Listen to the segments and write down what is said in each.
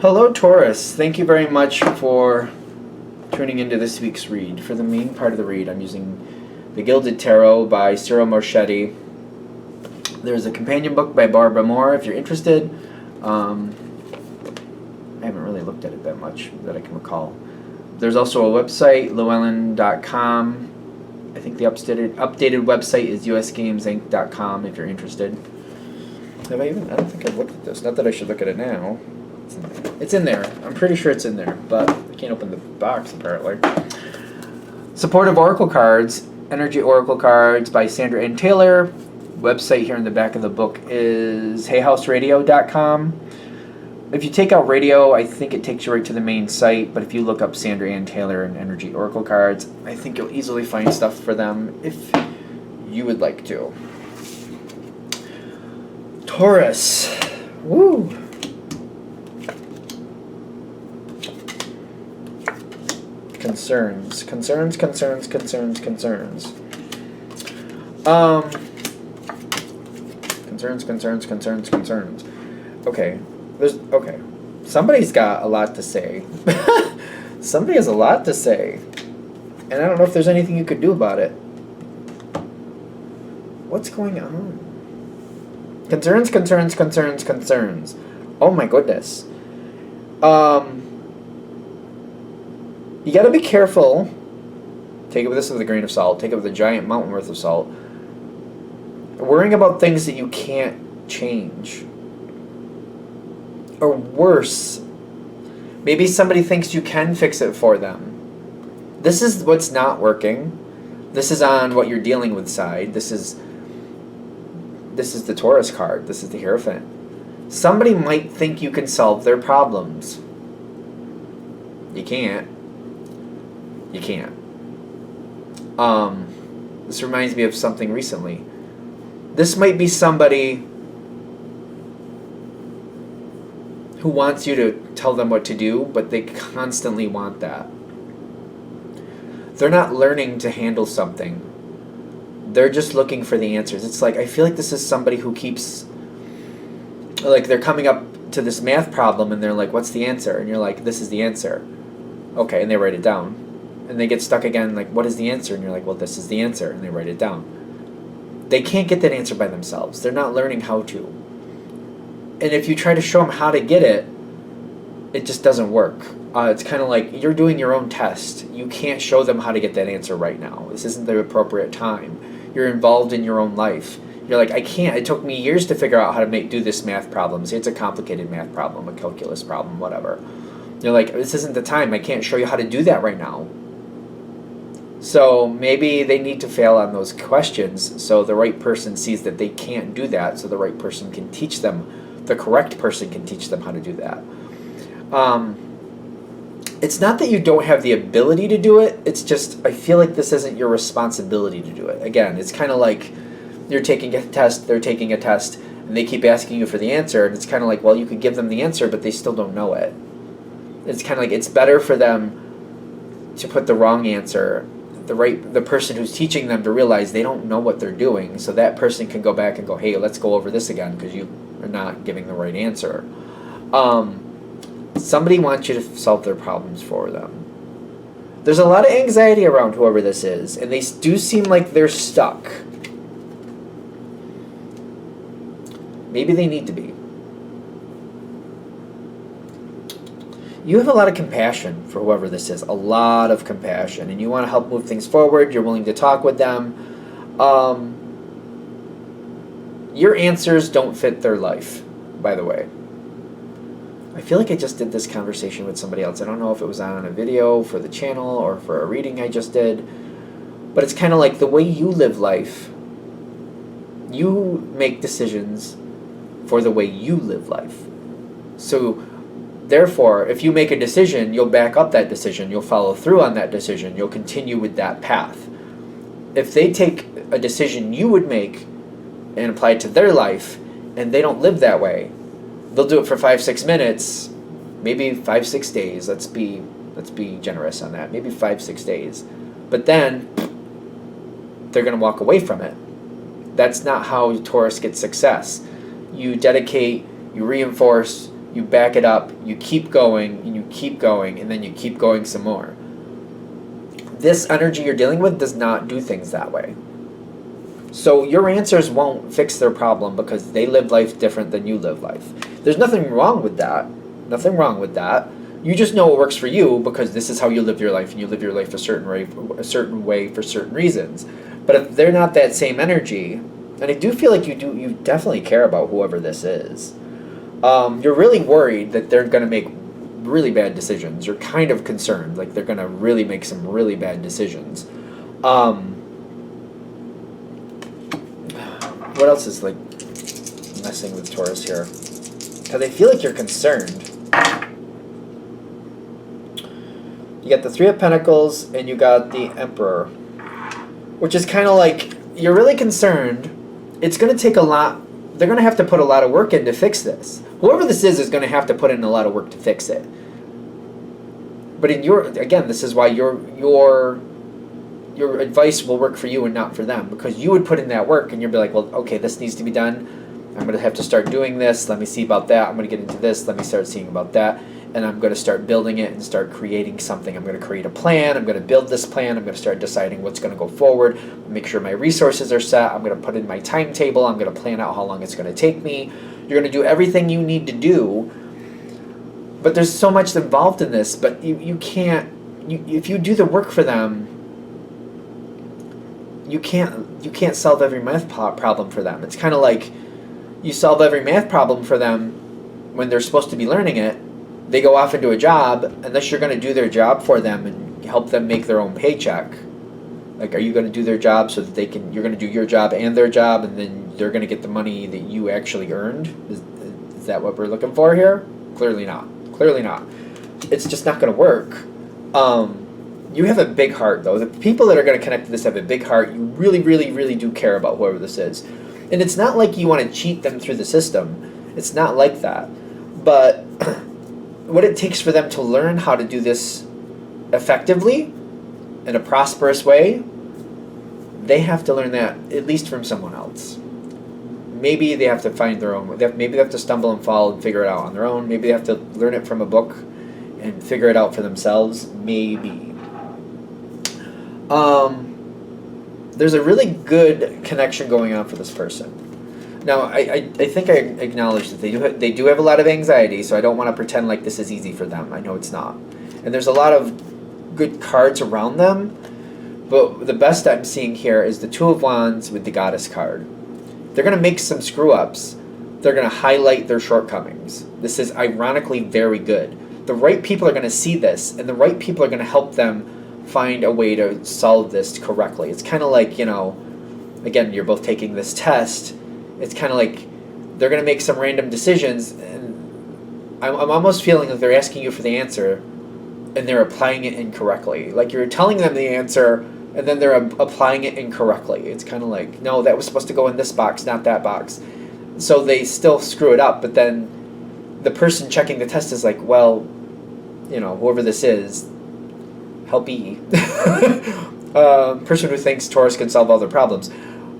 Hello, Taurus. Thank you very much for tuning into this week's read. For the main part of the read, I'm using The Gilded Tarot by Cyril Marchetti. There's a companion book by Barbara Moore if you're interested. I haven't really looked at it that much that I can recall. There's also a website, llewellyn.com. I think the updated website is usgamesinc.com if you're interested. I don't think I've looked at this. Not that I should look at it now. It's in there. I'm pretty sure it's in there, but I can't open the box apparently. Supportive Oracle Cards, Energy Oracle Cards by Sandra Ann Taylor. Website here in the back of the book is hayhouseradio.com. If you take out radio, I think it takes you right to the main site, but if you look up Sandra Ann Taylor and Energy Oracle Cards, I think you'll easily find stuff for them if you would like to. Taurus. Woo! Concerns. Concerns. Okay. Somebody's got a lot to say. Somebody has a lot to say. And I don't know if there's anything you could do about it. What's going on? Concerns. Oh my goodness. You gotta be careful. Take this with a grain of salt. Take it with a giant mountain worth of salt. Worrying about things that you can't change. Or worse, maybe somebody thinks you can fix it for them. This is what's not working. This is on what you're dealing with side. This is the Taurus card. This is the Hierophant. Somebody might think you can solve their problems. You can't. You can't. This reminds me of something recently. This might be somebody who wants you to tell them what to do, but they constantly want that. They're not learning to handle something. They're just looking for the answers. It's like, I feel like this is somebody who keeps, like, they're coming up to this math problem and they're like, what's the answer? And you're like, this is the answer. Okay, and they write it down. And they get stuck again, like, what is the answer? And you're like, well, this is the answer. And they write it down. They can't get that answer by themselves. They're not learning how to. And if you try to show them how to get it, it just doesn't work. It's kind of like you're doing your own test. You can't show them how to get that answer right now. This isn't the appropriate time. You're involved in your own life. You're like, I can't. It took me years to figure out how to do this math problem. Say it's a complicated math problem, a calculus problem, whatever. You're like, this isn't the time. I can't show you how to do that right now. So maybe they need to fail on those questions so the right person sees that they can't do that, so the right person can teach them, the correct person can teach them how to do that. It's not that you don't have the ability to do it, it's just I feel like this isn't your responsibility to do it. Again, it's kind of like you're taking a test, they're taking a test, and they keep asking you for the answer, and it's kind of like, well, you could give them the answer, but they still don't know it. It's kind of like it's better for them to put the wrong answer, the person who's teaching them to realize they don't know what they're doing, so that person can go back and go, hey, let's go over this again because you are not giving the right answer. Somebody wants you to solve their problems for them. There's a lot of anxiety around whoever this is, and they do seem like they're stuck. Maybe they need to be. You have a lot of compassion for whoever this is, a lot of compassion, and you want to help move things forward. You're willing to talk with them. Your answers don't fit their life, by the way. I feel like I just did this conversation with somebody else. I don't know if it was on a video for the channel or for a reading I just did, but it's kind of like the way you live life. You make decisions for the way you live life. So therefore, if you make a decision, you'll back up that decision. You'll follow through on that decision. You'll continue with that path. If they take a decision you would make and apply it to their life, and they don't live that way, they'll do it for 5-6 minutes, maybe 5-6 days. Let's be generous on that. Maybe 5-6 days. But then they're going to walk away from it. That's not how Taurus gets success. You dedicate, you reinforce, you back it up, you keep going, and you keep going, and then you keep going some more. This energy you're dealing with does not do things that way. So your answers won't fix their problem because they live life different than you live life. There's nothing wrong with that. Nothing wrong with that. You just know what works for you because this is how you live your life, and you live your life a certain way for certain reasons. But if they're not that same energy, and I do feel like you definitely care about whoever this is. You're really worried that they're going to make really bad decisions. You're kind of concerned, like they're going to really make some really bad decisions. What else is like messing with Taurus here? Because I feel like you're concerned. You got the Three of Pentacles and you got the Emperor, which is kind of like you're really concerned. It's going to take a lot. They're going to have to put a lot of work in to fix this. Whoever this is going to have to put in a lot of work to fix it. But in this is why your advice will work for you and not for them, because you would put in that work and you'd be like, well, okay, this needs to be done. I'm going to have to start doing this. Let me see about that. I'm going to get into this. Let me start seeing about that. And I'm going to start building it and start creating something. I'm going to create a plan. I'm going to build this plan. I'm going to start deciding what's going to go forward. Make sure my resources are set. I'm going to put in my timetable. I'm going to plan out how long it's going to take me. You're going to do everything you need to do. But there's so much involved in this. But you can't. If you do the work for them, you can't solve every math problem for them. It's kind of like you solve every math problem for them when they're supposed to be learning it. They go off and do a job, unless you're going to do their job for them and help them make their own paycheck. Like, are you going to do their job so that you're going to do your job and their job, and then they're going to get the money that you actually earned? Is that what we're looking for here? Clearly not. Clearly not. It's just not going to work. You have a big heart, though. The people that are going to connect to this have a big heart. You really, really, really do care about whoever this is. And it's not like you want to cheat them through the system. It's not like that. But what it takes for them to learn how to do this effectively in a prosperous way, they have to learn that at least from someone else. Maybe they have to find their own. Maybe they have to stumble and fall and figure it out on their own. Maybe they have to learn it from a book and figure it out for themselves. Maybe. There's a really good connection going on for this person. Now, I think I acknowledge that they do have a lot of anxiety, so I don't want to pretend like this is easy for them. I know it's not. And there's a lot of good cards around them, but the best I'm seeing here is the Two of Wands with the Goddess card. They're going to make some screw-ups. They're going to highlight their shortcomings. This is ironically very good. The right people are going to see this, and the right people are going to help them find a way to solve this correctly. It's kind of like, again, you're both taking this test. It's kind of like they're going to make some random decisions, and I'm almost feeling like they're asking you for the answer, and they're applying it incorrectly. Like you're telling them the answer, and then they're applying it incorrectly. It's kind of like, no, that was supposed to go in this box, not that box. So they still screw it up, but then the person checking the test is like, well, whoever this is, help E. Person who thinks Taurus can solve all their problems.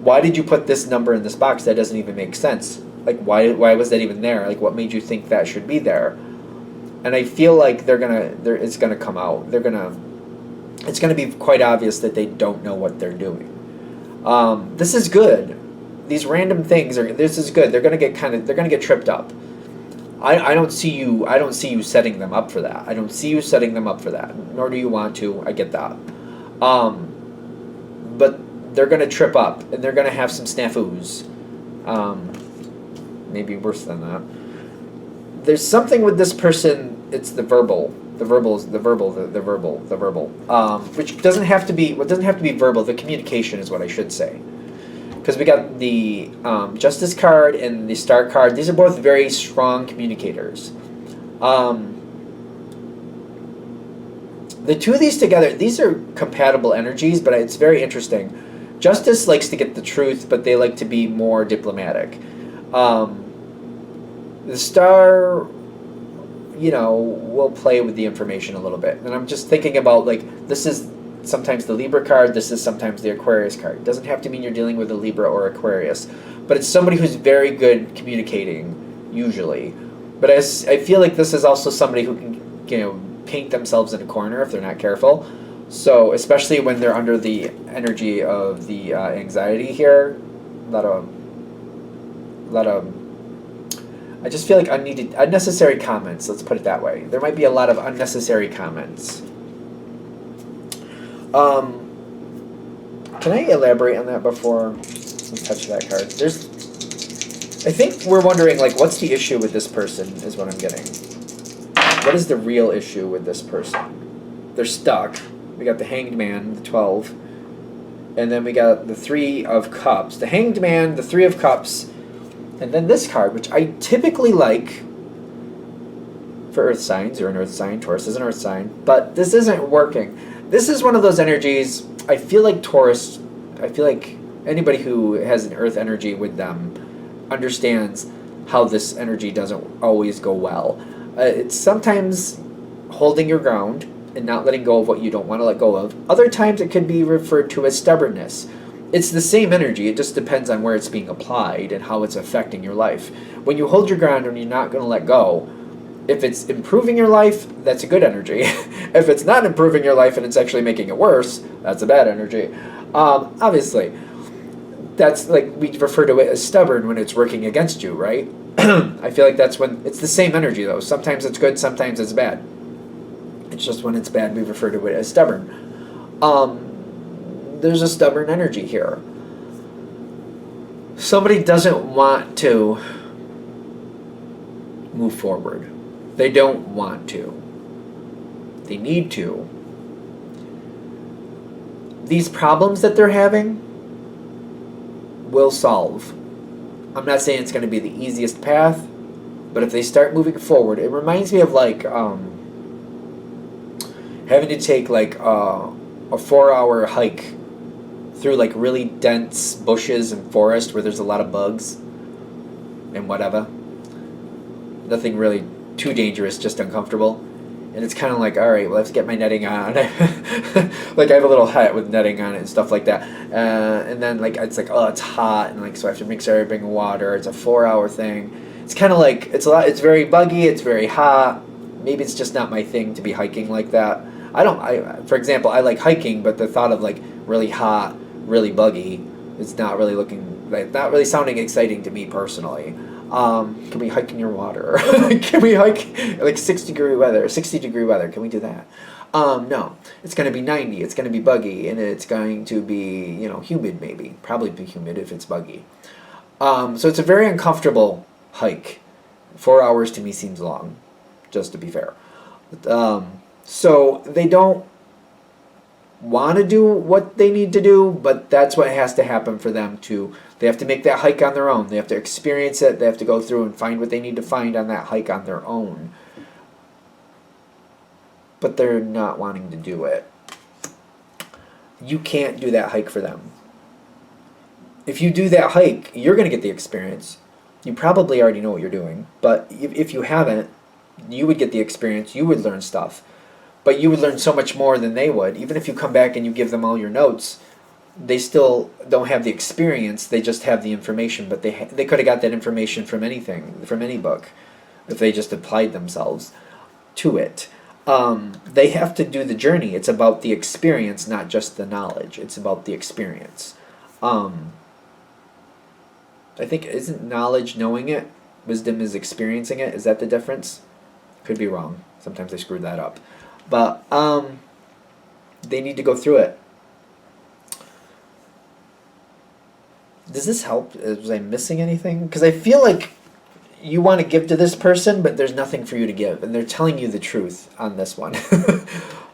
Why did you put this number in this box? That doesn't even make sense. Like, why was that even there? Like, what made you think that should be there? And I feel like it's gonna come out. It's gonna be quite obvious that they don't know what they're doing. This is good. These random things this is good. They're gonna get tripped up. I don't see you setting them up for that. I don't see you setting them up for that. Nor do you want to. I get that. But they're going to trip up, and they're going to have some snafus. Maybe worse than that. There's something with this person. It's the verbal. The verbal. Which doesn't have to be. What doesn't have to be verbal. The communication is what I should say. Because we got the Justice card and the Star card. These are both very strong communicators. The two of these together, these are compatible energies, but it's very interesting. Justice likes to get the truth, but they like to be more diplomatic. The Star, will play with the information a little bit. And I'm just thinking about, this is sometimes the Libra card, this is sometimes the Aquarius card. It doesn't have to mean you're dealing with a Libra or Aquarius, but it's somebody who's very good communicating, usually. But I feel like this is also somebody who can, paint themselves in a corner if they're not careful. So especially when they're under the energy of the anxiety here, a lot of I just feel like unnecessary comments. Let's put it that way. There might be a lot of unnecessary comments. Can I elaborate on that before we touch that card? I think we're wondering, like, what's the issue with this person is what I'm getting. What is the real issue with this person? They're stuck. We got the Hanged Man, the 12. And then we got the 3 of Cups. The Hanged Man, the 3 of Cups, and then this card, which I typically like for earth signs. You're an earth sign. Taurus is an earth sign. But this isn't working. This is one of those energies, I feel like Taurus, I feel like anybody who has an earth energy with them understands how this energy doesn't always go well. It's sometimes holding your ground and not letting go of what you don't want to let go of. Other times it could be referred to as stubbornness. It's the same energy, it just depends on where it's being applied and how it's affecting your life. When you hold your ground and you're not going to let go, if it's improving your life, that's a good energy. If it's not improving your life and it's actually making it worse, that's a bad energy. Obviously, that's like we refer to it as stubborn when it's working against you, right? I feel like that's when it's the same energy though. Sometimes it's good, sometimes it's bad. It's just when it's bad we refer to it as stubborn. There's a stubborn energy here. Somebody doesn't want to move forward. They don't want to. They need to. These problems that they're having will solve. I'm not saying it's going to be the easiest path, but if they start moving forward, it reminds me of like having to take like a 4-hour hike through like really dense bushes and forest where there's a lot of bugs and whatever. Nothing really too dangerous, just uncomfortable. And it's kind of like, all right, well, let's get my netting on. Like I have a little hut with netting on it and stuff like that. And then like it's like, oh, it's hot, and like so I have to make sure I bring water. It's a 4-hour thing. It's kind of like it's a lot. It's very buggy. It's very hot. Maybe it's just not my thing to be hiking like that. For example, I like hiking, but the thought of like really hot, really buggy, is not really not really sounding exciting to me personally. Can we hike in your water? Can we hike like 60-degree weather? Can we do that? No. It's going to be 90. It's going to be buggy, and it's going to be, humid maybe. Probably be humid if it's buggy. So it's a very uncomfortable hike. 4 hours to me seems long, just to be fair. So they don't want to do what they need to do, but that's what has to happen for them to. They have to make that hike on their own. They have to experience it. They have to go through and find what they need to find on that hike on their own. But they're not wanting to do it. You can't do that hike for them. If you do that hike, you're going to get the experience. You probably already know what you're doing, but if you haven't, you would get the experience. You would learn stuff. But you would learn so much more than they would. Even if you come back and you give them all your notes, they still don't have the experience. They just have the information. But they could have got that information from anything, from any book, if they just applied themselves to it. They have to do the journey. It's about the experience, not just the knowledge. It's about the experience. I think, isn't knowledge knowing it? Wisdom is experiencing it. Is that the difference? Could be wrong. Sometimes I screwed that up. But they need to go through it. Does this help? Was I missing anything? Because I feel like you want to give to this person, but there's nothing for you to give. And they're telling you the truth on this one.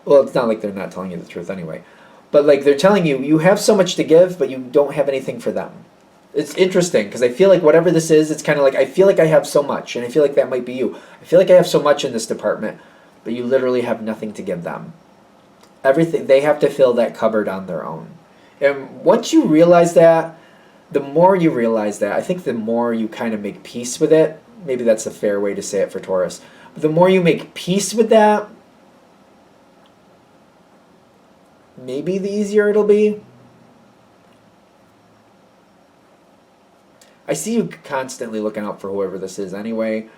Well, it's not like they're not telling you the truth anyway. But like they're telling you, you have so much to give, but you don't have anything for them. It's interesting because I feel like whatever this is, it's kind of like I feel like I have so much. And I feel like that might be you. I feel like I have so much in this department, but you literally have nothing to give them. Everything, they have to fill that cupboard on their own. And once you realize that, the more you realize that, I think the more you kind of make peace with it. Maybe that's a fair way to say it for Taurus. But the more you make peace with that, maybe the easier it'll be. I see you constantly looking out for whoever this is anyway.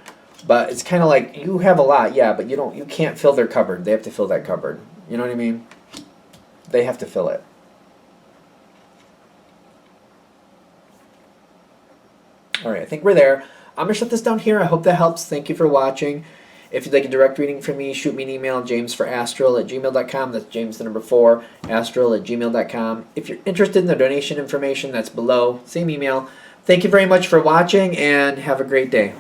But it's kind of like you have a lot, yeah, but you can't fill their cupboard. They have to fill that cupboard. You know what I mean? They have to fill it. All right, I think we're there. I'm going to shut this down here. I hope that helps. Thank you for watching. If you'd like a direct reading from me, shoot me an email, jamesforastral@gmail.com. That's James the number 4, astral@gmail.com. If you're interested in the donation information, that's below. Same email. Thank you very much for watching, and have a great day.